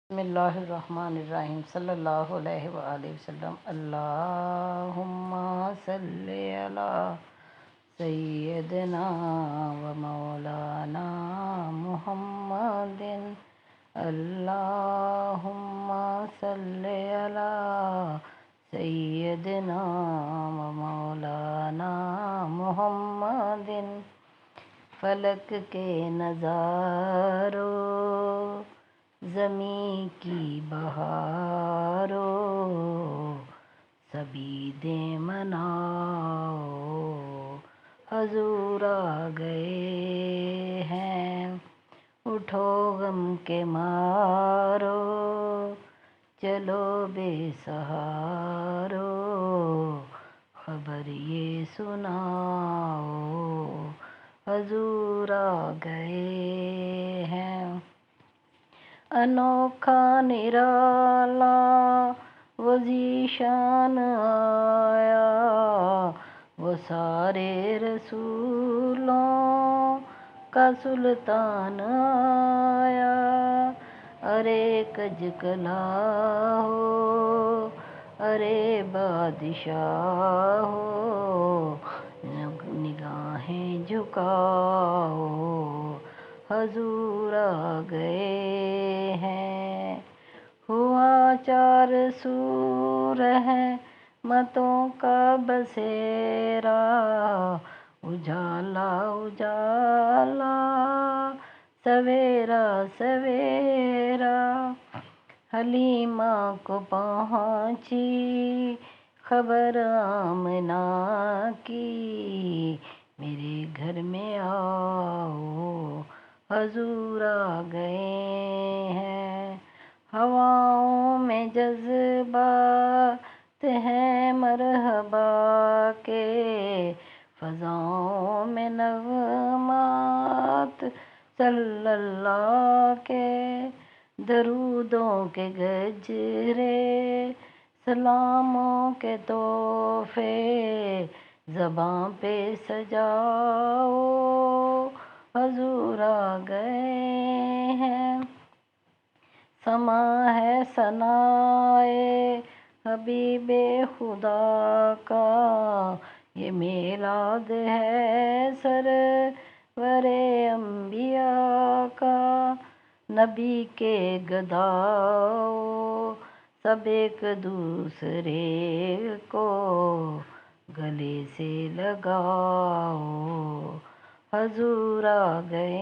بسم اللہ الرحمن الرحیم صلی اللہ علیہ وآلہ وسلم۔ اللہم صلی علی سیدنا و مولانا محمد۔ اللہم صلی علی سیدنا و مولانا محمد۔ فلک کے نظاروں، زمیں کی بہاروں، سبھی دے مناؤ، حضور آ گئے ہیں۔ اٹھو غم کے مارو، چلو بے سہارو، خبر یہ سناؤ، حضور آ گئے ہیں۔ انوکھا نرالا وہ ذیشان آیا، وہ سارے رسولوں کا سلطان آیا۔ ارے کج کلا ہو، ارے بادشاہ ہو، نگاہیں جھکاؤ، حضور آ گئے ہیں۔ ہوا چار سو رحمتوں کا بسیرا، اجالا اجالا، سویرا سویرا۔ حلیمہ کو پہنچی خبر آمنہ کی، میرے گھر میں آؤ، حضور آ گئے ہیں۔ ہواؤں میں جذبات ہیں مرحبا کے، فضاؤں میں نغمات صلی اللہ کے۔ درودوں کے گجرے، سلاموں کے تحفے، زباں پہ سجاؤ، حضور آ گئے ہیں۔ سماں ہے ثنائے حبیب خدا کا، یہ میلاد ہے سرور انبیاء کا۔ نبی کے گداؤ، سب ایک دوسرے کو گلے سے لگاؤ، حضور آ گئے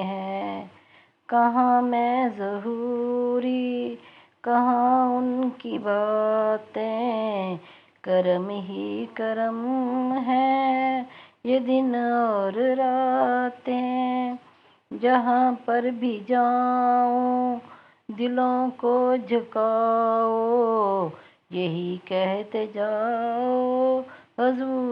ہیں۔ کہاں میں ظہوری، کہاں ان کی باتیں، کرم ہی کرم ہے یہ دن اور راتیں۔ جہاں پر بھی جاؤں دلوں کو جھکاؤ، یہی کہتے جاؤ، حضور